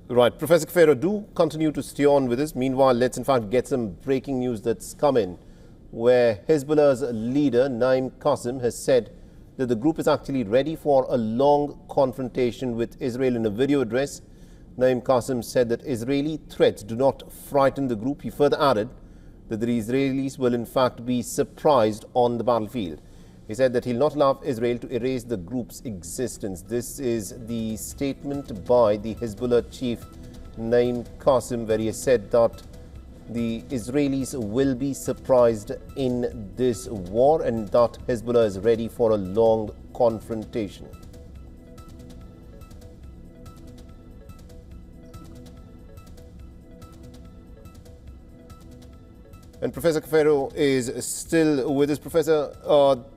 Right. Professor Kafero, do continue to stay on with us. Meanwhile, let's in fact get some breaking news that's come in, where Hezbollah's leader, Naim Qassem, has said that the group is actually ready for a long confrontation with Israel. In a video address, Naim Qassem said that Israeli threats do not frighten the group. He further added that the Israelis will in fact be surprised on the battlefield. He said that he'll not allow Israel to erase the group's existence. This is the statement by the Hezbollah chief, Naim Qassem, where he has said that the Israelis will be surprised in this war and that Hezbollah is ready for a long confrontation. And Professor Kafero is still with us. Professor,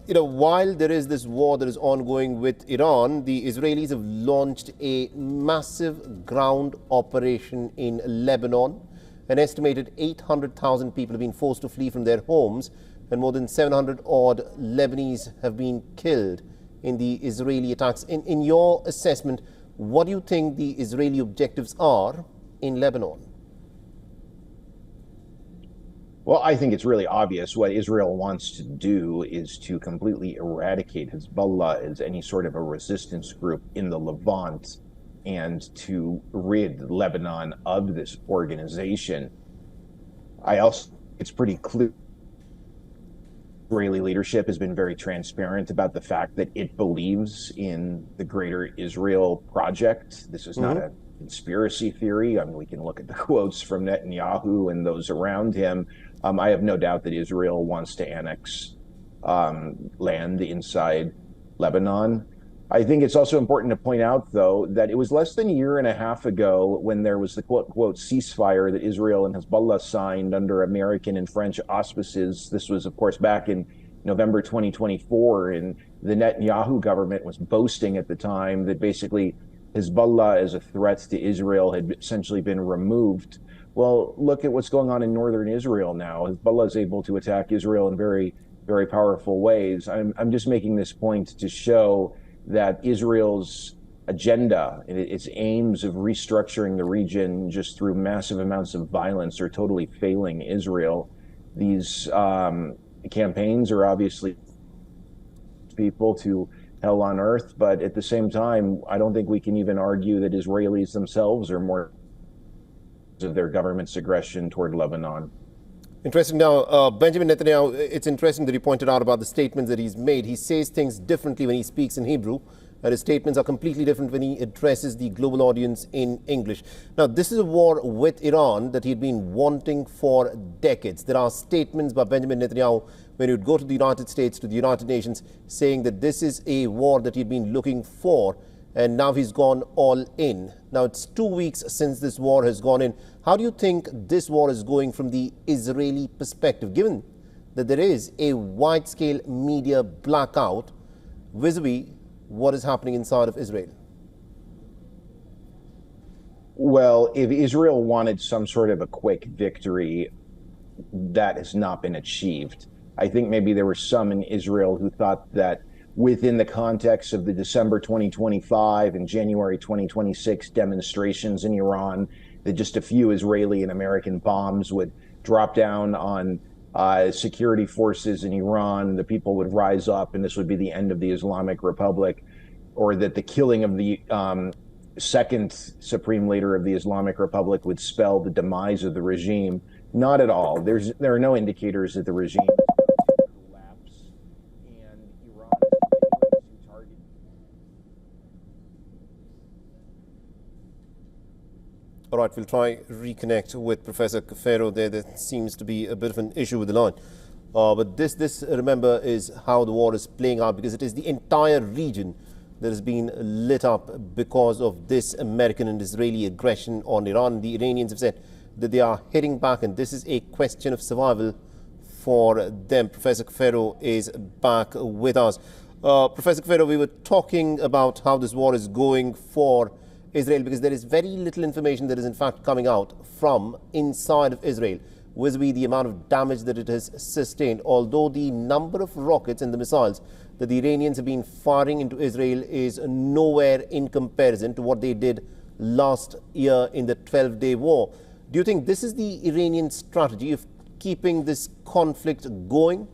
while there is this war that is ongoing with Iran, the Israelis have launched a massive ground operation in Lebanon. An estimated 800,000 people have been forced to flee from their homes, and more than 700 odd Lebanese have been killed in the Israeli attacks. In your assessment, what do you think the Israeli objectives are in Lebanon? Well, I think it's really obvious. What Israel wants to do is to completely eradicate Hezbollah as any sort of a resistance group in the Levant and to rid Lebanon of this organization. It's pretty clear. Israeli leadership has been very transparent about the fact that it believes in the Greater Israel project. This is not a conspiracy theory. I mean, we can look at the quotes from Netanyahu and those around him. I have no doubt that Israel wants to annex land inside Lebanon. I think it's also important to point out, though, that it was less than a year and a half ago when there was the quote ceasefire that Israel and Hezbollah signed under American and French auspices. This was, of course, back in November 2024, and the Netanyahu government was boasting at the time that basically Hezbollah as a threat to Israel had essentially been removed. Well, look at what's going on in northern Israel now. Hezbollah is able to attack Israel in very, very powerful ways. I'm just making this point to show that Israel's agenda and its aims of restructuring the region just through massive amounts of violence are totally failing Israel. These campaigns are obviously people to hell on earth, but at the same time, I don't think we can even argue that Israelis themselves are more of their government's aggression toward Lebanon. Interesting. Now, Benjamin Netanyahu, it's interesting that he pointed out about the statements that he's made. He says things differently when he speaks in Hebrew, and his statements are completely different when he addresses the global audience in English. Now, this is a war with Iran that he'd been wanting for decades. There are statements by Benjamin Netanyahu when he would go to the United States, to the United Nations, saying that this is a war that he'd been looking for, and now he's gone all in. Now, it's 2 weeks since this war has gone in. How do you think this war is going from the Israeli perspective, given that there is a wide-scale media blackout vis-a-vis what is happening inside of Israel? Well, if Israel wanted some sort of a quick victory, that has not been achieved. I think maybe there were some in Israel who thought that within the context of the December 2025 and January 2026 demonstrations in Iran, that just a few Israeli and American bombs would drop down on security forces in Iran, the people would rise up, and this would be the end of the Islamic Republic, or that the killing of the second supreme leader of the Islamic Republic would spell the demise of the regime. Not at all. There are no indicators that the regime collapse, and Iran is continuing to target. All right, we'll try reconnect with Professor Kafero there. There seems to be a bit of an issue with the line. But this, remember, is how the war is playing out, because it is the entire region that has been lit up because of this American and Israeli aggression on Iran. The Iranians have said that they are hitting back, and this is a question of survival for them. Professor Kafero is back with us. Professor Kafero, we were talking about how this war is going for Israel, because there is very little information that is in fact coming out from inside of Israel vis-a-vis the amount of damage that it has sustained, although the number of rockets and the missiles that the Iranians have been firing into Israel is nowhere in comparison to what they did last year in the 12-day war. Do you think this is the Iranian strategy of keeping this conflict going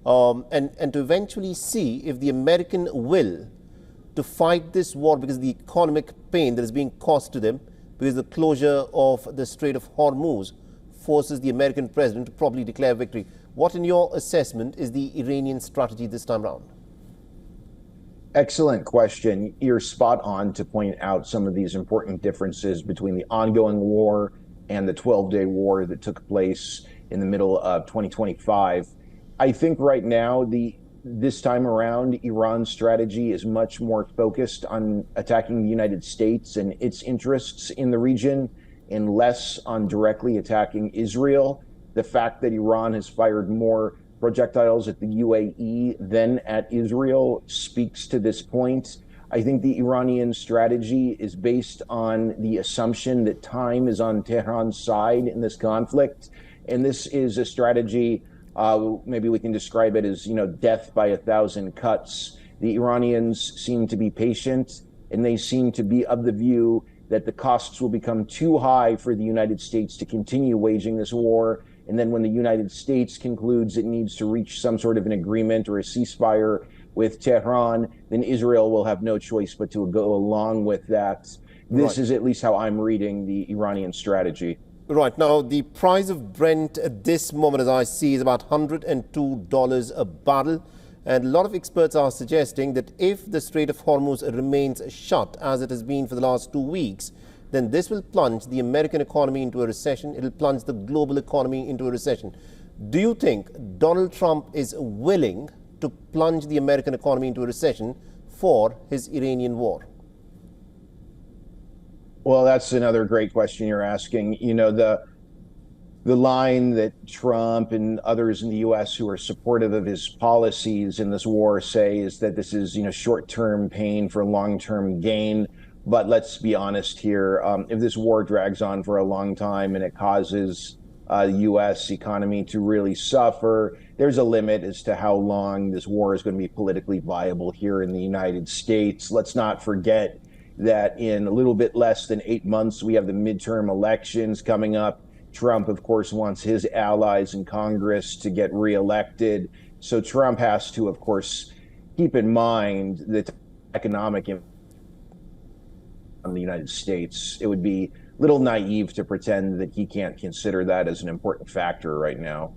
and to eventually see if the American will to fight this war, because the economic pain that is being caused to them because the closure of the Strait of Hormuz forces the American president to probably declare victory? What, in your assessment, is the Iranian strategy this time around? Excellent question. You're spot on to point out some of these important differences between the ongoing war and the 12-day war that took place in the middle of 2025. I think right now, this time around, Iran's strategy is much more focused on attacking the United States and its interests in the region and less on directly attacking Israel. The fact that Iran has fired more projectiles at the UAE than at Israel speaks to this point. I think the Iranian strategy is based on the assumption that time is on Tehran's side in this conflict. And this is a strategy, maybe we can describe it as, death by 1,000 cuts. The Iranians seem to be patient, and they seem to be of the view that the costs will become too high for the United States to continue waging this war. And then when the United States concludes it needs to reach some sort of an agreement or a ceasefire with Tehran, then Israel will have no choice but to go along with that. This is at least how I'm reading the Iranian strategy. Right. Now, the price of Brent at this moment, as I see, is about $102 a barrel. And a lot of experts are suggesting that if the Strait of Hormuz remains shut, as it has been for the last 2 weeks, then this will plunge the American economy into a recession. It will plunge the global economy into a recession. Do you think Donald Trump is willing to plunge the American economy into a recession for his Iranian war? Well, that's another great question you're asking. The line that Trump and others in the U.S. who are supportive of his policies in this war say is that this is, short-term pain for long-term gain. But let's be honest here. If this war drags on for a long time and it causes the U.S. economy to really suffer, there's a limit as to how long this war is going to be politically viable here in the United States. Let's not forget that in a little bit less than 8 months, we have the midterm elections coming up. Trump, of course, wants his allies in Congress to get reelected. So Trump has to, of course, keep in mind that economic impact on the United States. It would be a little naive to pretend that he can't consider that as an important factor right now.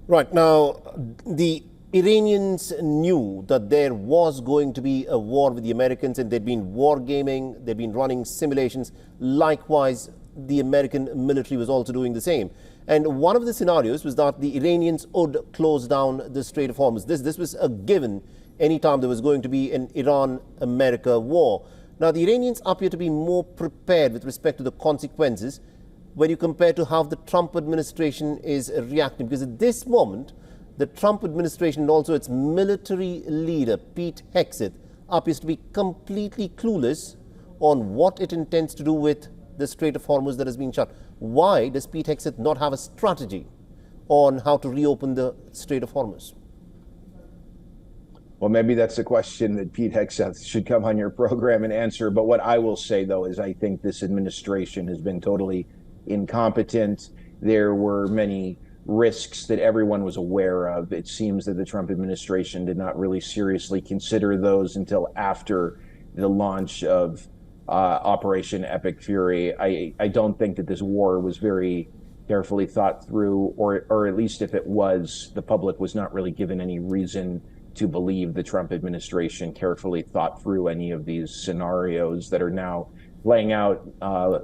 Right. Now, the Iranians knew that there was going to be a war with the Americans, and they'd been wargaming, they'd been running simulations. Likewise, the American military was also doing the same. And one of the scenarios was that the Iranians would close down the Strait of Hormuz. This was a given anytime there was going to be an Iran-America war. Now, the Iranians appear to be more prepared with respect to the consequences when you compare to how the Trump administration is reacting. Because at this moment, the Trump administration and also its military leader, Pete Hegseth, appears to be completely clueless on what it intends to do with the Strait of Hormuz that has been shut. Why does Pete Hegseth not have a strategy on how to reopen the Strait of Hormuz? Well, maybe that's a question that Pete Hegseth should come on your program and answer. But what I will say, though, is I think this administration has been totally incompetent. There were many risks that everyone was aware of. It seems that the Trump administration did not really seriously consider those until after the launch of Operation Epic Fury. I don't think that this war was very carefully thought through, or at least if it was, the public was not really given any reason to believe the Trump administration carefully thought through any of these scenarios that are now playing out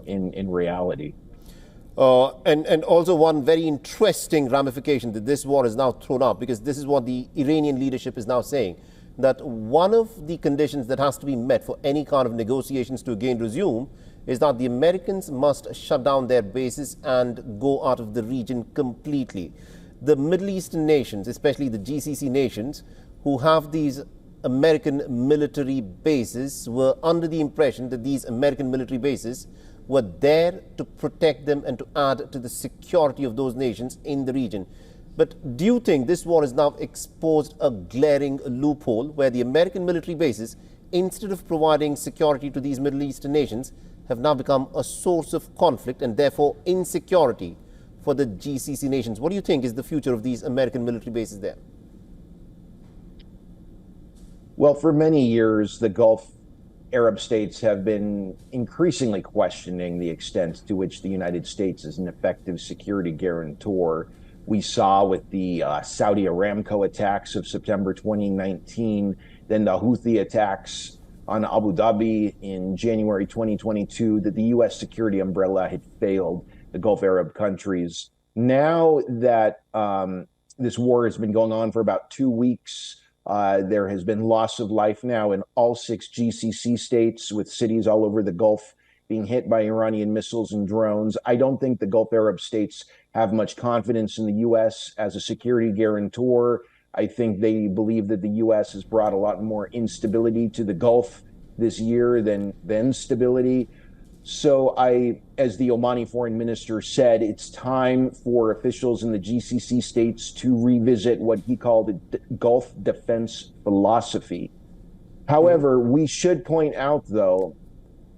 in reality. And also one very interesting ramification that this war is now thrown up, because this is what the Iranian leadership is now saying, that one of the conditions that has to be met for any kind of negotiations to again resume is that the Americans must shut down their bases and go out of the region completely. The Middle Eastern nations, especially the GCC nations, who have these American military bases, were under the impression that these American military bases were there to protect them and to add to the security of those nations in the region. But do you think this war has now exposed a glaring loophole where the American military bases, instead of providing security to these Middle Eastern nations, have now become a source of conflict and therefore insecurity for the GCC nations. What do you think is the future of these American military bases there? Well, for many years, the Gulf Arab states have been increasingly questioning the extent to which the United States is an effective security guarantor. We saw with the Saudi Aramco attacks of September 2019, then the Houthi attacks on Abu Dhabi in January 2022, that the U.S. security umbrella had failed the Gulf Arab countries. Now that this war has been going on for about 2 weeks, there has been loss of life now in all 6 GCC states, with cities all over the Gulf being hit by Iranian missiles and drones. I don't think the Gulf Arab states have much confidence in the U.S. as a security guarantor. I think they believe that the U.S. has brought a lot more instability to the Gulf this year than stability. So as the Omani foreign minister said, it's time for officials in the GCC states to revisit what he called a Gulf defense philosophy. However, we should point out, though,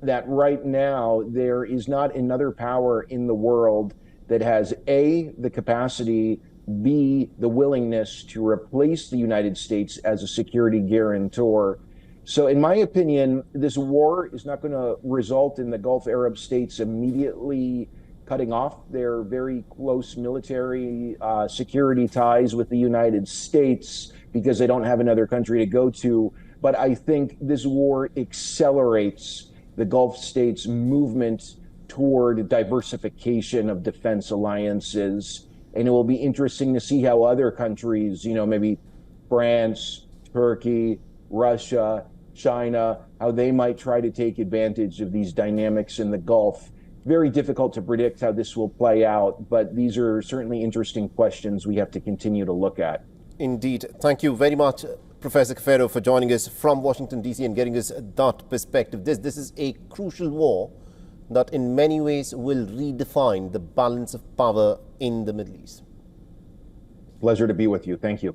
that right now there is not another power in the world that has A, the capacity, B, the willingness to replace the United States as a security guarantor. So in my opinion, this war is not going to result in the Gulf Arab states immediately cutting off their very close military security ties with the United States because they don't have another country to go to. But I think this war accelerates the Gulf states' movement toward diversification of defense alliances. And it will be interesting to see how other countries, maybe France, Turkey, Russia, China, how they might try to take advantage of these dynamics in the Gulf. Very difficult to predict how this will play out, but these are certainly interesting questions we have to continue to look at. Indeed. Thank you very much, Professor Cafero, for joining us from Washington, D.C. and getting us that perspective. This is a crucial war that in many ways will redefine the balance of power in the Middle East. Pleasure to be with you. Thank you.